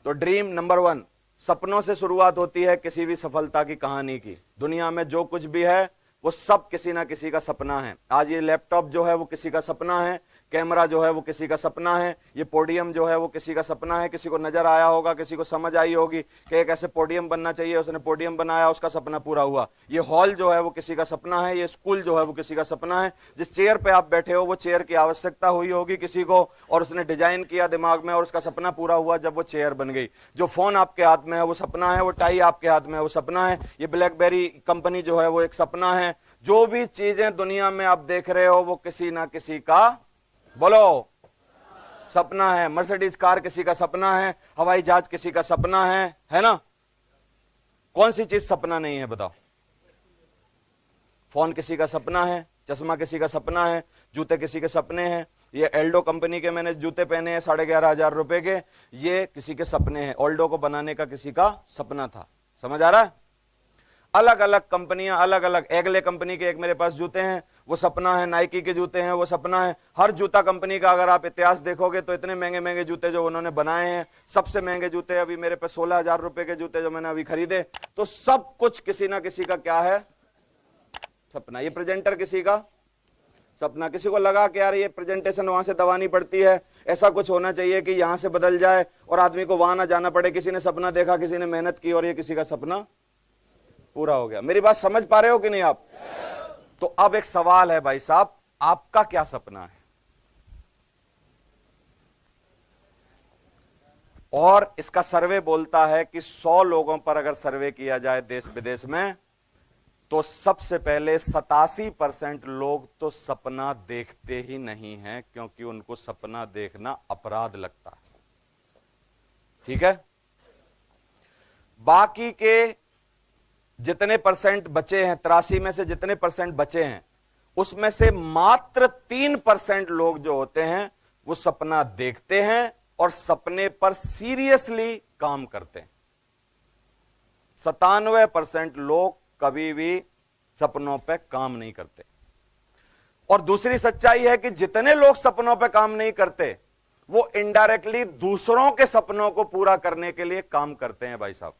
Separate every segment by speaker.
Speaker 1: तो dream number 1, सपनों से शुरुआत होती है किसी भी सफलता की कहानी की। दुनिया में जो कुछ भी है वो सब किसी ना किसी का सपना है। आज ये लैपटॉप जो है वो किसी का सपना है, कैमरा जो है वो किसी का सपना है, ये पोडियम जो है वो किसी का सपना है। किसी को नजर आया होगा, किसी को समझ आई होगी कि एक ऐसे पोडियम बनना चाहिए, उसने पोडियम बनाया, उसका सपना पूरा हुआ। ये हॉल जो है वो किसी का सपना है, ये स्कूल जो है वो किसी का सपना है। जिस चेयर पे आप बैठे हो वो चेयर की आवश्यकता हुई होगी किसी को, और उसने डिजाइन किया दिमाग में और उसका सपना पूरा हुआ जब वो चेयर बन गई। जो फोन आपके हाथ में है वो सपना है, वो टाई आपके हाथ में है वो सपना है, ये ब्लैकबेरी कंपनी जो है वो एक सपना है। जो भी चीजें दुनिया में आप देख रहे हो वो किसी ना किसी का, बोलो, सपना है। मर्सिडीज कार किसी का सपना है, हवाई जहाज किसी का सपना है ना? कौन सी चीज सपना नहीं है बताओ? फोन किसी का सपना है, चश्मा किसी का सपना है, जूते किसी के सपने हैं। ये एल्डो कंपनी के मैंने जूते पहने हैं 11,500 रुपए के, ये किसी के सपने हैं। ओल्डो को बनाने का किसी का सपना था। समझ आ रहा है? अलग अलग कंपनियां, अलग अलग, एगले कंपनी के एक मेरे पास जूते हैं वो सपना है, नाइकी के जूते हैं वो सपना है। हर जूता कंपनी का अगर आप इतिहास देखोगे तो इतने महंगे महंगे जूते जो उन्होंने बनाए हैं, सबसे महंगे जूते अभी मेरे पे 16,000 रुपए के जूते जो मैंने अभी खरीदे। तो सब कुछ किसी ना किसी का क्या है? सपना। ये प्रेजेंटर किसी का सपना। किसी को लगा कि यार ये प्रेजेंटेशन वहां से दबानी पड़ती है, ऐसा कुछ होना चाहिए कि यहां से बदल जाए और आदमी को वहां ना जाना पड़े। किसी ने सपना देखा, किसी ने मेहनत की और ये किसी का सपना पूरा हो गया। मेरी बात समझ पा रहे हो कि नहीं आप? तो अब एक सवाल है भाई साहब, आपका क्या सपना है? और इसका सर्वे बोलता है कि 100 लोगों पर अगर सर्वे किया जाए देश विदेश में, तो सबसे पहले 87% लोग तो सपना देखते ही नहीं हैं, क्योंकि उनको सपना देखना अपराध लगता है। ठीक है? बाकी के जितने परसेंट बचे हैं, 83 में से जितने परसेंट बचे हैं, उसमें से मात्र 3% लोग जो होते हैं वो सपना देखते हैं और सपने पर सीरियसली काम करते हैं। 97% लोग कभी भी सपनों पे काम नहीं करते। और दूसरी सच्चाई है कि जितने लोग सपनों पे काम नहीं करते वो इनडायरेक्टली दूसरों के सपनों को पूरा करने के लिए काम करते हैं भाई साहब।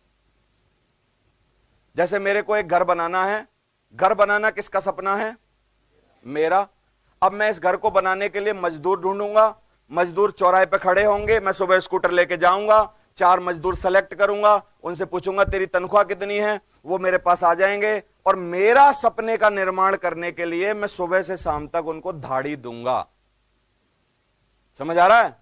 Speaker 1: जैसे मेरे को एक घर बनाना है, घर बनाना किसका सपना है? मेरा। अब मैं इस घर को बनाने के लिए मजदूर ढूंढूंगा, मजदूर चौराहे पे खड़े होंगे, मैं सुबह स्कूटर लेके जाऊंगा, 4 मजदूर सेलेक्ट करूंगा, उनसे पूछूंगा तेरी तनख्वाह कितनी है, वो मेरे पास आ जाएंगे और मेरा सपने का निर्माण करने के लिए मैं सुबह से शाम तक उनको धाड़ी दूंगा। समझ आ रहा है?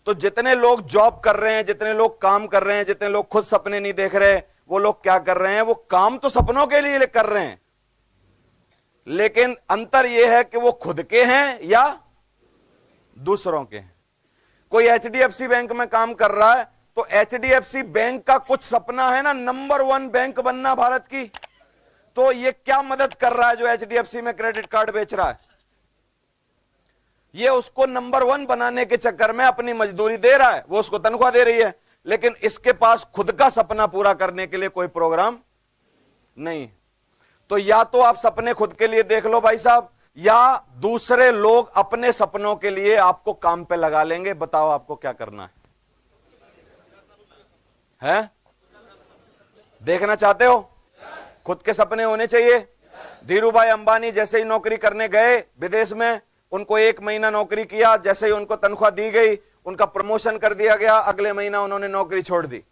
Speaker 1: तो जितने लोग जॉब कर रहे हैं, जितने लोग काम कर रहे हैं, जितने लोग खुद सपने नहीं देख रहे, वो लोग क्या कर रहे हैं? वो काम तो सपनों के लिए कर रहे हैं, लेकिन अंतर यह है कि वो खुद के हैं या दूसरों के हैं। कोई HDFC बैंक में काम कर रहा है तो HDFC बैंक का कुछ सपना है ना, नंबर 1 बैंक बनना भारत की। तो ये क्या मदद कर रहा है जो HDFC में क्रेडिट कार्ड बेच रहा है? ये उसको नंबर 1 बनाने के चक्कर में अपनी मजदूरी दे रहा है, वो उसको तनख्वाह दे रही है, लेकिन इसके पास खुद का सपना पूरा करने के लिए कोई प्रोग्राम नहीं। तो या तो आप सपने खुद के लिए देख लो भाई साहब, या दूसरे लोग अपने सपनों के लिए आपको काम पे लगा लेंगे। बताओ आपको क्या करना है? देखना चाहते हो? खुद के सपने होने चाहिए। धीरूभाई अंबानी जैसे ही नौकरी करने गए विदेश में, उनको 1 महीना नौकरी किया, जैसे ही उनको तनख्वाह दी गई, उनका प्रमोशन कर दिया गया, अगले महीना उन्होंने नौकरी छोड़ दी।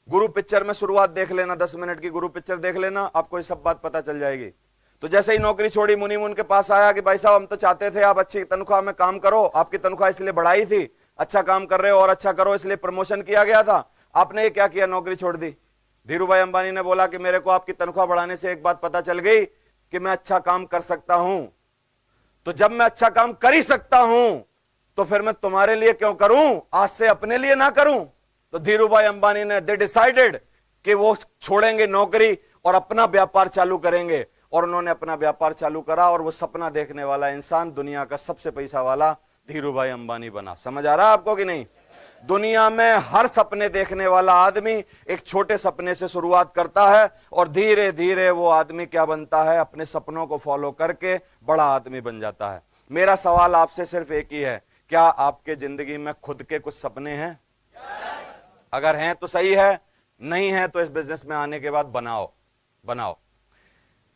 Speaker 1: गुरु पिक्चर में शुरुआत देख लेना, 10 मिनट की गुरु पिक्चर देख लेना, आपको ये सब बात पता चल जाएगी। तो जैसे ही नौकरी छोड़ी, मुनीम उनके पास आया कि भाई साहब हम तो चाहते थे आप अच्छी तनख्वाह में काम करो, आपकी तनख्वाह इसलिए बढ़ाई थी, अच्छा काम कर रहे हो और अच्छा करो इसलिए प्रमोशन किया गया था, आपने ये क्या किया? नौकरी छोड़ दी। धीरूभाई अंबानी ने बोला कि मेरे को आपकी तनख्वाह बढ़ाने से एक बात पता चल गई कि मैं अच्छा काम कर सकता हूं, तो जब मैं अच्छा काम कर ही सकता हूं तो फिर मैं तुम्हारे लिए क्यों करूं, आज से अपने लिए ना करूं। तो धीरूभाई अंबानी ने दे डिसाइडेड कि वो छोड़ेंगे नौकरी और अपना व्यापार चालू करेंगे, और उन्होंने अपना व्यापार चालू करा और वो सपना देखने वाला इंसान दुनिया का सबसे पैसा वाला धीरूभाई अंबानी बना। समझ आ रहा है आपको कि नहीं? दुनिया में हर सपने देखने वाला आदमी एक छोटे सपने से शुरुआत करता है और धीरे धीरे वो आदमी क्या बनता है? अपने सपनों को फॉलो करके बड़ा आदमी बन जाता है। मेरा सवाल आपसे सिर्फ एक ही है, क्या आपके जिंदगी में खुद के कुछ सपने हैं? अगर हैं तो सही है, नहीं है तो इस बिजनेस में आने के बाद बनाओ।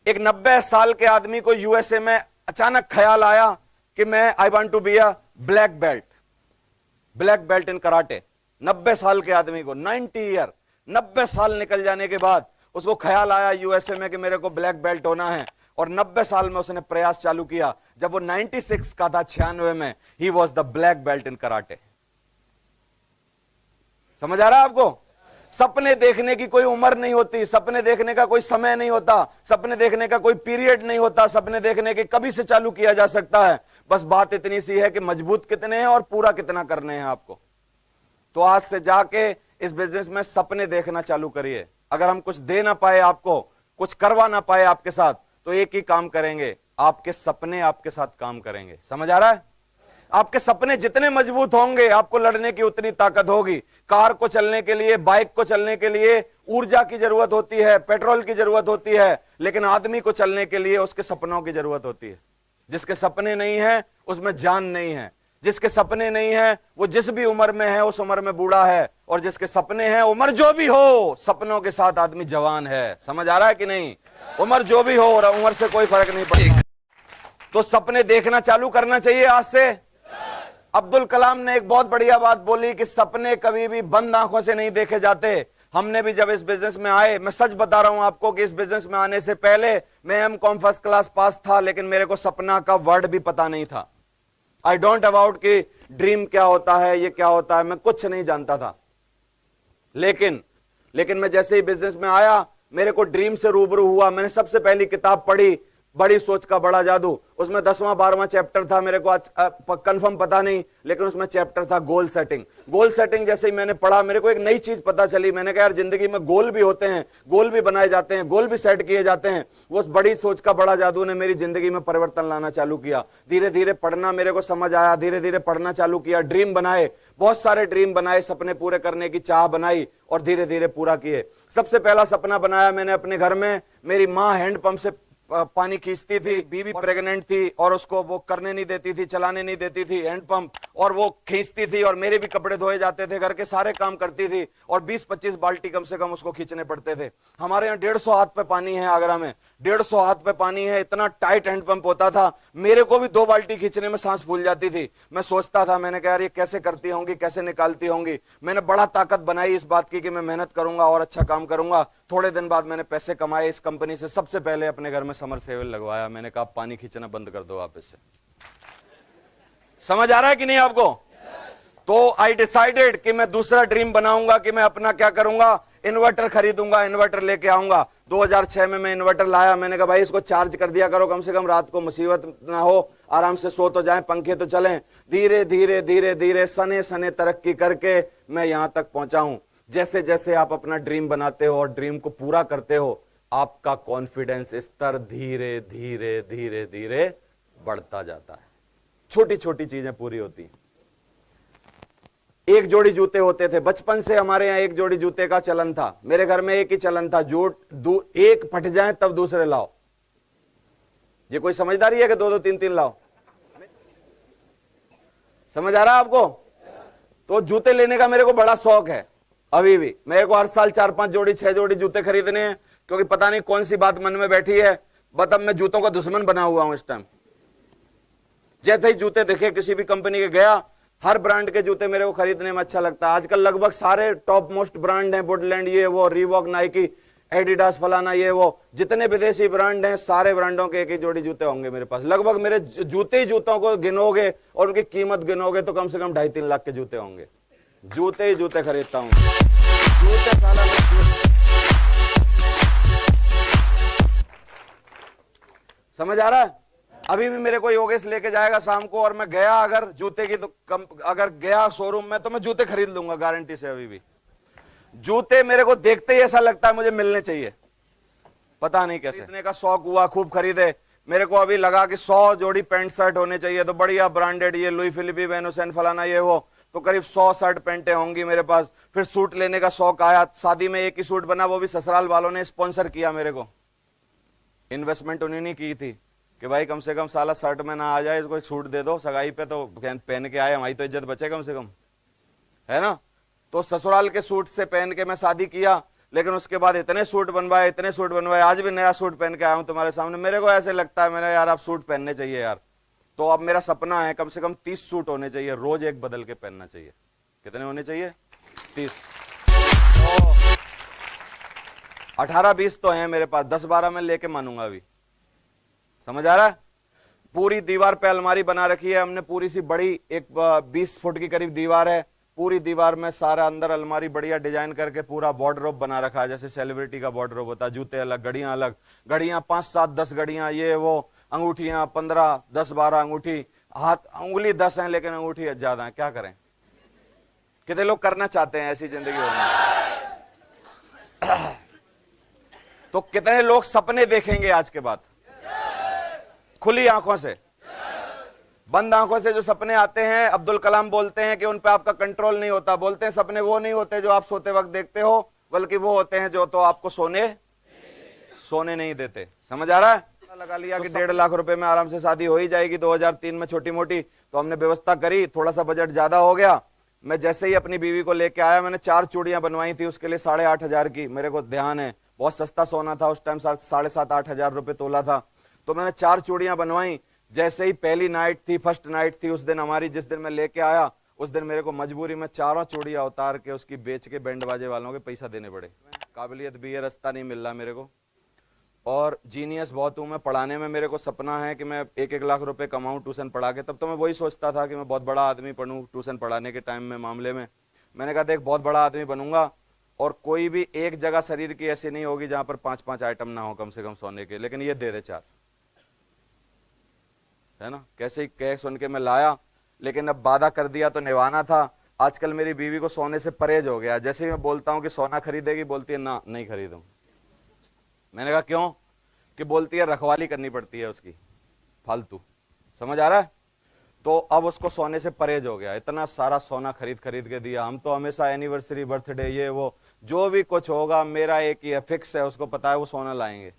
Speaker 1: एक 90 साल के आदमी को यूएसए में अचानक ख्याल आया कि मैं I want to be a black belt in karate. 90 साल के आदमी को 90 ईयर, 90 साल निकल जाने के बाद उसको ख्याल आया यूएसए में कि मेरे को ब्लैक बेल्ट होना है, और 90 साल में उसने प्रयास चालू किया। जब वो 96 का था, 96 में, he was the black belt in karate. समझ आ रहा है आपको? सपने देखने की कोई उम्र नहीं होती, सपने देखने का कोई समय नहीं होता, सपने देखने का कोई पीरियड नहीं होता, सपने देखने के कभी से चालू किया जा सकता है। बस बात इतनी सी है कि मजबूत कितने हैं और पूरा कितना करने हैं आपको। तो आज से जाके इस बिजनेस में सपने देखना चालू करिए। अगर हम कुछ दे ना पाए आपको, कुछ करवा ना पाए आपके साथ, तो एक ही काम करेंगे, आपके सपने आपके साथ काम करेंगे। समझ आ रहा है? आपके सपने जितने मजबूत होंगे, आपको लड़ने की उतनी ताकत होगी। कार को चलने के लिए, बाइक को चलने के लिए ऊर्जा की जरूरत होती है, पेट्रोल की जरूरत होती है, लेकिन आदमी को चलने के लिए उसके सपनों की जरूरत होती है। जिसके सपने नहीं है उसमें जान नहीं है, जिसके सपने नहीं है वो जिस भी उम्र में है उस उम्र में बूढ़ा है, और जिसके सपने हैं, उम्र जो भी हो, सपनों के साथ आदमी जवान है। समझ आ रहा है कि नहीं? उम्र जो भी हो, और उम्र से कोई फर्क नहीं पड़ता। तो सपने देखना चालू करना चाहिए आज से। अब्दुल कलाम ने एक बहुत बढ़िया बात बोली कि सपने कभी भी बंद आंखों से नहीं देखे जाते। हमने भी जब इस बिजनेस में आए, मैं सच बता रहा हूं आपको कि इस बिजनेस में आने से पहले मैं एमकॉम फर्स्ट क्लास पास था, लेकिन मेरे को सपना का वर्ड भी पता नहीं था। आई डोंट अबाउट कि ड्रीम क्या होता है, ये क्या होता है, मैं कुछ नहीं जानता था। लेकिन मैं जैसे ही बिजनेस में आया, मेरे को ड्रीम से रूबरू हुआ। मैंने सबसे पहली किताब पढ़ी, बड़ी सोच का बड़ा जादू। उसमें 10वां 12वां चैप्टर था, मेरे को आज कंफर्म पता नहीं, लेकिन उसमें चैप्टर था गोल सेटिंग। गोल सेटिंग जैसे ही मैंने पढ़ा, मेरे को एक नई चीज पता चली। मैंने कहा यार, जिंदगी में गोल भी होते हैं, गोल भी बनाए जाते हैं, गोल भी सेट किए जाते हैं। वो बड़ी सोच का बड़ा जादू ने मेरी जिंदगी में परिवर्तन लाना चालू किया। धीरे धीरे पढ़ना मेरे को समझ आया, धीरे धीरे पढ़ना चालू किया, ड्रीम बनाए, बहुत सारे ड्रीम बनाए, सपने पूरे करने की चाह बनाई, और धीरे धीरे पूरा किए। सबसे पहला सपना बनाया मैंने अपने घर में। मेरी माँ हैंडपंप से पानी खींचती थी, बीवी प्रेग्नेंट थी और उसको वो करने नहीं देती थी, चलाने नहीं देती थी हैंडपंप, और वो खींचती थी, और मेरे भी कपड़े धोए जाते थे, घर के सारे काम करती थी, और 20-25 बाल्टी कम से कम उसको खींचने पड़ते थे। हमारे यहाँ 150 हाथ पे पानी है, आगरा में 150 हाथ पे पानी है। इतना टाइट हैंडपंप होता था, मेरे को भी 2 बाल्टी खींचने में सांस फूल जाती थी। मैं सोचता था, मैंने कहा यार ये कैसे करती होंगी, कैसे निकालती होंगी। मैंने बड़ा ताकत बनाई इस बात की कि मैं मेहनत करूंगा और अच्छा काम करूंगा। थोड़े दिन बाद मैंने पैसे कमाए इस कंपनी से। सबसे पहले अपने घर में समरसेबल लगवाया। मैंने कहा पानी खींचना बंद कर दो आप इससे। समझ आ रहा है कि नहीं आपको? तो आई डिसाइडेड कि मैं दूसरा ड्रीम बनाऊंगा कि मैं अपना क्या करूंगा, इन्वर्टर खरीदूंगा, इन्वर्टर लेके आऊंगा। 2006 में मैं इन्वर्टर लाया। मैंने कहा भाई इसको चार्ज कर दिया करो, कम से कम रात को मुसीबत ना हो, आराम से सो तो जाए, पंखे तो चलें। धीरे धीरे धीरे धीरे सने सने तरक्की करके मैं यहां तक पहुंचा हूं। जैसे जैसे आप अपना ड्रीम बनाते हो और ड्रीम को पूरा करते हो, आपका कॉन्फिडेंस स्तर धीरे धीरे धीरे धीरे बढ़ता जाता है। छोटी छोटी चीजें पूरी होती हैं। एक जोड़ी जूते होते थे, बचपन से हमारे यहाँ एक जोड़ी जूते का चलन था। मेरे घर में एक ही चलन था, एक फट जाए तब दूसरे लाओ। ये कोई समझदारी है कि 2-2 3-3 लाओ? समझ आ रहा है आपको? तो जूते लेने का मेरे को बड़ा शौक है अभी भी। मेरे को हर साल 4-5 जोड़ी 6 जोड़ी जूते खरीदने हैं, क्योंकि पता नहीं कौन सी बात मन में बैठी है। बट अब मैं जूतों का दुश्मन बना हुआ हूं इस टाइम। जैसे ही जूते देखे किसी भी कंपनी के, गया, हर ब्रांड के जूते मेरे को खरीदने में अच्छा लगता है। आजकल लगभग सारे टॉप मोस्ट ब्रांड हैं, वुडलैंड, ये वो, रीवॉक, नाइकी, एडिडास, फलाना, ये वो, जितने विदेशी ब्रांड हैं, सारे ब्रांडों के एक ही जोड़ी जूते होंगे मेरे पास। लगभग मेरे जूते ही जूतों को गिनोगे और उनकी कीमत गिनोगे तो कम से कम 2.5-3 लाख के जूते होंगे। जूते ही जूते खरीदता हूं। जूते साला समझ आ रहा है? अभी भी मेरे को योगेश लेके जाएगा शाम को, और मैं गया अगर जूते की तो अगर गया शोरूम में तो मैं जूते खरीद लूंगा गारंटी से। अभी भी जूते मेरे को देखते ही ऐसा लगता है मुझे मिलने चाहिए, पता नहीं कैसे। खरीदने का शौक हुआ, खूब खरीदे। मेरे को अभी लगा कि 100 जोड़ी पैंट शर्ट होने चाहिए, तो बढ़िया ब्रांडेड, ये लुई फिलिपी, वेनुसेन, फलाना, ये वो, तो करीब 100 शर्ट पैंटें होंगी मेरे पास। फिर सूट लेने का शौक आया। शादी में एक ही सूट बना, वो भी ससुराल वालों ने स्पॉन्सर किया मेरे को। इन्वेस्टमेंट उन्होंने की थी कि भाई कम से कम साला शर्ट में ना आ जाए, इसको एक सूट दे दो, सगाई पे तो पहन के आए, हमारी तो इज्जत बचे कम से कम, है ना। तो ससुराल के सूट से पहन के मैं शादी किया, लेकिन उसके बाद इतने सूट बनवाए, इतने सूट बनवाए, आज भी नया सूट पहन के आया हूं तुम्हारे सामने। मेरे को ऐसे लगता है, मैंने यार आप सूट पहनने चाहिए यार। तो अब मेरा सपना है कम से कम 30 सूट होने चाहिए, रोज एक बदल के पहनना चाहिए। कितने होने चाहिए? 30। 18-20 तो हैं मेरे पास, 10-12 में लेके मानूंगा अभी। समझ आ रहा है? पूरी दीवार पे अलमारी बना रखी है हमने, पूरी सी बड़ी, एक 20 फुट की करीब दीवार है। पूरी दीवार में सारा अंदर अलमारी बढ़िया डिजाइन करके पूरा वार्डरोब बना रखा है, जैसे सेलिब्रिटी का वार्डरोब होता है। जूते अलग, घड़ियां अलग, घड़ियां 5-7-10 घड़ियां, ये वो, अंगूठियां 15-10-12 अंगूठी, हाथ उंगली 10 हैं लेकिन अंगूठी ज्यादा है। क्या करें? कितने लोग करना चाहते हैं ऐसी जिंदगी होनी? तो कितने लोग सपने देखेंगे आज के बाद खुली आंखों से? बंद आंखों से जो सपने आते हैं, अब्दुल कलाम बोलते हैं कि उन पे आपका कंट्रोल नहीं होता। बोलते हैं सपने वो नहीं होते जो आप सोते वक्त देखते हो, बल्कि वो होते हैं जो तो आपको सोने नहीं देते। समझ आ रहा है? लगा लिया कि 1.5 लाख रुपए में आराम से शादी हो ही जाएगी 2003 में, छोटी मोटी। तो हमने व्यवस्था करी, थोड़ा सा बजट ज्यादा हो गया। मैं जैसे ही अपनी बीवी को लेके आया, मैंने 4 चूड़ियां बनवाई थी उसके लिए 8,500 की। मेरे को ध्यान है बहुत सस्ता सोना था उस टाइम, 7,500-8,000 रुपए तोला था। तो मैंने 4 चूड़ियां बनवाई। जैसे ही पहली नाइट थी, फर्स्ट नाइट थी उस दिन हमारी, जिस दिन मैं लेके आया, उस दिन मेरे को मजबूरी में 4 चूड़ियां उतार के उसकी बेच के बैंड बाजे वालों के पैसा देने पड़े। काबिलियत भी है, रास्ता नहीं मिल रहा मेरे को, और जीनियस बहुत हूं मैं पढ़ाने में। मेरे को सपना है कि मैं 1-1 लाख रुपए कमाऊं ट्यूशन पढ़ा के। तब तो मैं वही सोचता था कि मैं बहुत बड़ा आदमी बनूं ट्यूशन पढ़ाने के टाइम में, मामले में। मैंने कहा देख, बहुत बड़ा आदमी बनूंगा और कोई भी एक जगह शरीर की ऐसी नहीं होगी जहां पर 5-5 आइटम ना हो कम से कम सोने के, लेकिन ये दे दे 4, है ना? कैसे ही कह सुन के मैं लाया, लेकिन अब वादा कर दिया तो निभाना था। आजकल मेरी बीवी को सोने से परहेज हो गया। जैसे ही मैं बोलता हूं कि सोना खरीदेगी, बोलती है ना, नहीं खरीदूं। मैंने कहा क्यों? कि बोलती है रखवाली करनी पड़ती है उसकी, फालतू। समझ आ रहा है? तो अब उसको सोने से परहेज हो गया। इतना सारा सोना खरीद के दिया। हम तो हमेशा एनिवर्सरी, बर्थडे, ये वो जो भी कुछ होगा, मेरा एक ही है, फिक्स है, उसको पता है वो सोना लाएंगे।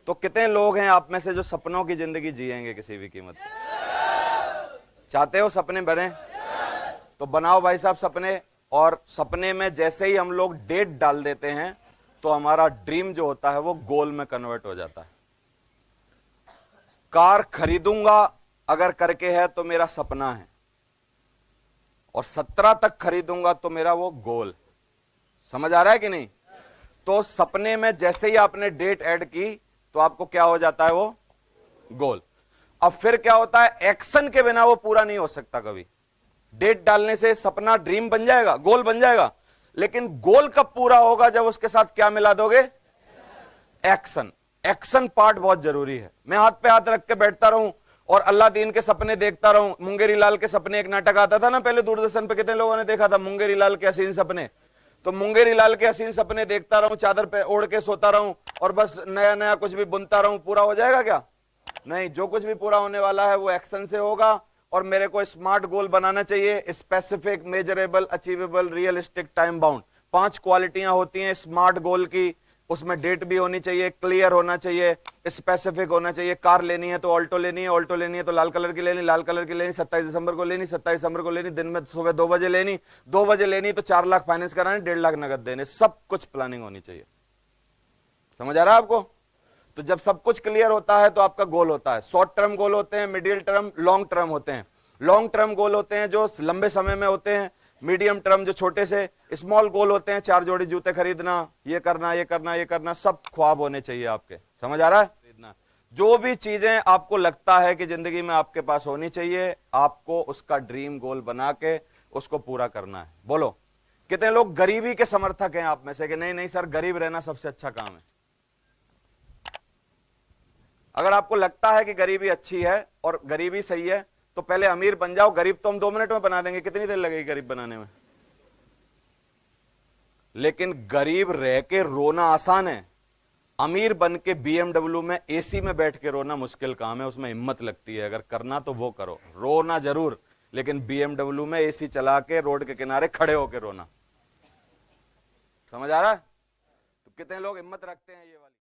Speaker 1: तो कितने लोग हैं आप में से जो सपनों की जिंदगी जिएंगे किसी भी कीमत पर? चाहते हो सपने बने? तो बनाओ भाई साहब सपने। और सपने में जैसे ही हम लोग डेट डाल देते हैं, तो हमारा ड्रीम जो होता है वो गोल में कन्वर्ट हो जाता है। कार खरीदूंगा अगर करके है तो मेरा सपना है, और 17 तक खरीदूंगा तो मेरा वो गोल। समझ आ रहा है कि नहीं? तो सपने में जैसे ही आपने डेट ऐड की तो आपको क्या हो जाता है? वो गोल। अब फिर क्या होता है? एक्शन के बिना वो पूरा नहीं हो सकता कभी। डेट डालने से सपना ड्रीम बन जाएगा, गोल बन जाएगा, लेकिन गोल कब पूरा होगा? जब उसके साथ क्या मिला दोगे? एक्शन। एक्शन पार्ट बहुत जरूरी है। मैं हाथ पे हाथ रख के बैठता रहूं और अल्लाह दीन के सपने देखता रहूं। मुंगेरी लाल के सपने एक नाटक आता था ना पहले दूरदर्शन पे, कितने लोगों ने देखा था मुंगेरी लाल के हसीन सपने? तो मुंगेरी लाल के हसीन सपने देखता रहूं, चादर पे ओढ़ के सोता रहूं और बस नया नया कुछ भी बुनता रहूं, पूरा हो जाएगा क्या? नहीं। जो कुछ भी पूरा होने वाला है वो एक्शन से होगा। और मेरे को स्मार्ट गोल बनाना चाहिए, specific, measurable, achievable, realistic, time bound. 5 क्वालिटियां होती हैं स्मार्ट गोल की। उसमें डेट भी होनी चाहिए, क्लियर होना चाहिए, स्पेसिफिक होना चाहिए। कार लेनी है तो ऑल्टो लेनी है, ऑल्टो लेनी है तो लाल कलर की लेनी, लाल कलर की लेनी, 27 दिसंबर को लेनी, 27 दिसंबर को लेनी, दिन में सुबह 2 बजे लेनी, 2 बजे लेनी तो 4 लाख फाइनेंस कराने, 1.5 लाख नगद देने। सब कुछ प्लानिंग होनी चाहिए। समझ आ रहा है आपको? तो जब सब कुछ क्लियर होता है तो आपका गोल होता है। शॉर्ट टर्म गोल होते हैं, मिडिल टर्म, लॉन्ग टर्म होते हैं। लॉन्ग टर्म गोल होते हैं जो लंबे समय में होते हैं, मीडियम टर्म जो छोटे से स्मॉल गोल होते हैं, 4 जोड़ी जूते खरीदना, ये करना, ये करना, ये करना, सब ख्वाब होने चाहिए आपके। समझ आ रहा है? खरीदना जो भी चीजें आपको लगता है कि जिंदगी में आपके पास होनी चाहिए, आपको उसका ड्रीम गोल बना के उसको पूरा करना है। बोलो कितने लोग गरीबी के समर्थक हैं आप में से कि नहीं नहीं सर, गरीब रहना सबसे अच्छा काम है? अगर आपको लगता है कि गरीबी अच्छी है और गरीबी सही है तो पहले अमीर बन जाओ। गरीब तो हम 2 मिनट में बना देंगे, कितनी देर लगेगी गरीब बनाने में? लेकिन गरीब रह के रोना आसान है, अमीर बन के BMW में एसी में बैठ के रोना मुश्किल काम है। उसमें हिम्मत लगती है, अगर करना तो वो करो, रोना जरूर, लेकिन BMW में एसी चला के रोड के किनारे खड़े होकर रोना। समझ आ रहा है? तो कितने लोग हिम्मत रखते हैं ये